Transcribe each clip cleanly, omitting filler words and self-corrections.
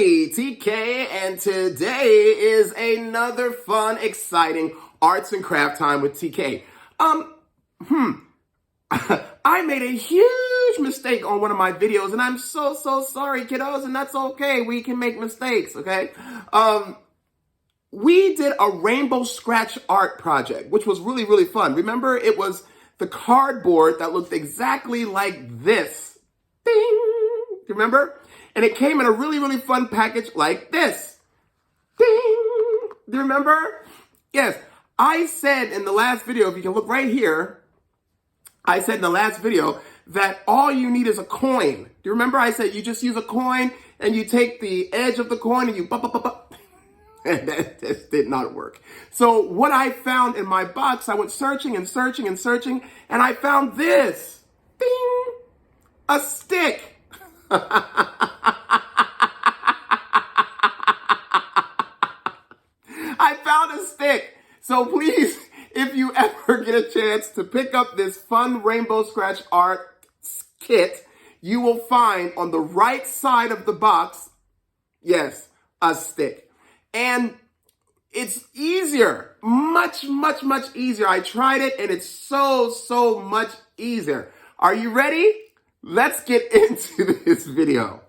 me, TK, and today is another fun, exciting arts and craft time with TK. I made a huge mistake on one of my videos, and I'm so sorry, kiddos, and that's okay. We can make mistakes, okay? We did a rainbow scratch art project, which was really fun. Remember, it was the cardboard that looked exactly like this. Ding! Remember? And it came in a really fun package like this. Ding! Do you remember? Yes. I said in the last video, if you can look right here, I said in the last video that all you need is a coin. Do you remember? I said you just use a coin and you take the edge of the coin and you and that just did not work. So what I found in my box, I went searching and I found this. Ding! A stick. I found a stick. So please, if you ever get a chance to pick up this fun rainbow scratch art kit, you will find on the right side of the box, yes, a stick. And it's easier, much easier. I tried it and it's so much easier. Are you ready? Let's get into this video.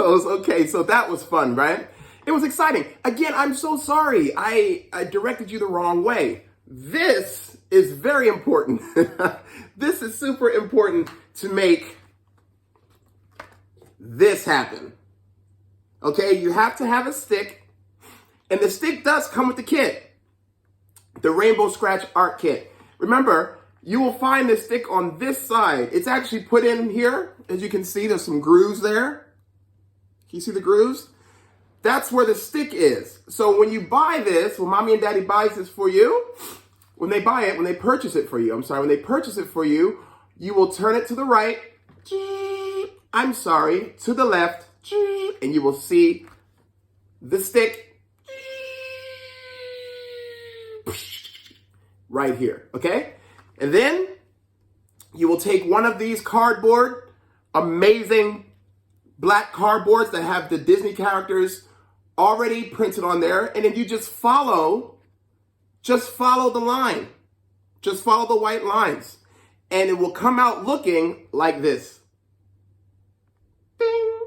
goes. Okay, so that was fun, right? It was exciting. Again, I'm so sorry. I directed you the wrong way. This is very important. This is super important to make this happen. Okay, you have to have a stick, and the stick does come with the kit, the Rainbow Scratch Art Kit. Remember, you will find the stick on this side. It's actually put in here. As you can see, there's some grooves there. Can you see the grooves? That's where the stick is. So when you buy this, when mommy and daddy buys this for you, when they purchase it for you, you will turn it to the right, to the left, and you will see the stick right here, okay? And then you will take one of these amazing black cardboards that have the Disney characters already printed on there, and then you just follow the line. Just follow the white lines, and it will come out looking like this. Ding.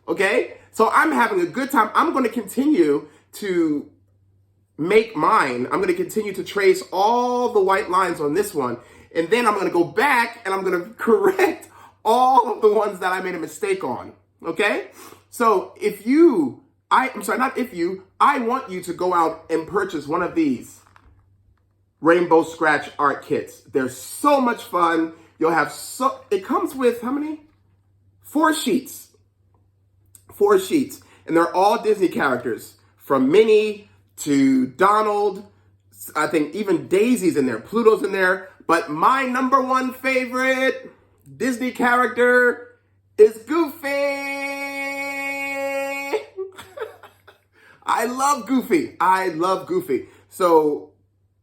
Okay? So I'm having a good time. I'm going to continue to make mine. I'm going to continue to trace all the white lines on this one, and then I'm going to go back and I'm going to correct all of the ones that I made a mistake on. Okay? So I want you to go out and purchase one of these Rainbow Scratch Art Kits. They're so much fun. It comes with how many? 4 sheets. 4 sheets. And they're all Disney characters, from Minnie to Donald. I think even Daisy's in there, Pluto's in there. But my number one favorite Disney character is Goofy. I love Goofy. So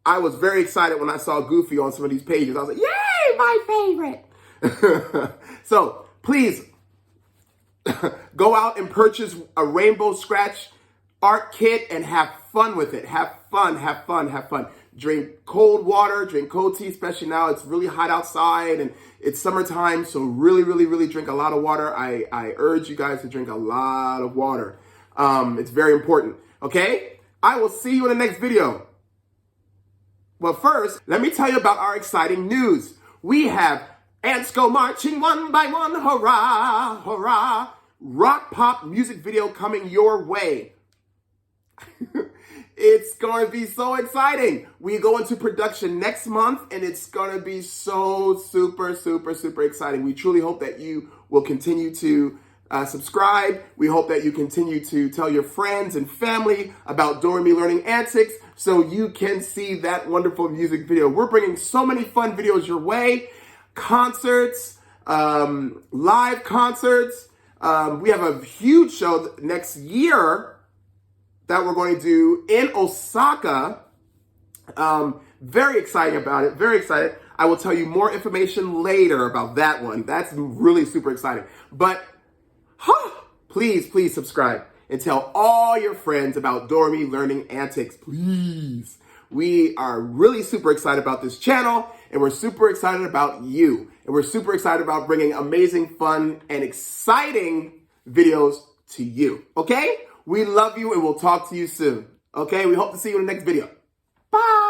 I was very excited when I saw Goofy on some of these pages. I was like, yay, my favorite. So please go out and purchase a Rainbow Scratch Art Kit and have fun with it. Have fun. Drink cold water, drink cold tea, especially now. It's really hot outside and it's summertime, so really drink a lot of water. I urge you guys to drink a lot of water. It's very important, okay? I will see you in the next video. But first, let me tell you about our exciting news. We have Ants Go Marching One by One, Hurrah, Hurrah, rock pop music video coming your way. It's going to be so exciting. We go into production next month, and it's going to be so super exciting. We truly hope that you will continue to subscribe. We hope that you continue to tell your friends and family about Doremi Learning Antics so you can see that wonderful music video. We're bringing so many fun videos your way. Concerts, live concerts. We have a huge show next year that we're going to do in Osaka. Very exciting about it. Very excited. I will tell you more information later about that one. That's really super exciting. But please subscribe and tell all your friends about Doremi Learning Antics. Please. We are really super excited about this channel, and we're super excited about you. And we're super excited about bringing amazing, fun, and exciting videos to you. Okay? We love you, and we'll talk to you soon. Okay? We hope to see you in the next video. Bye!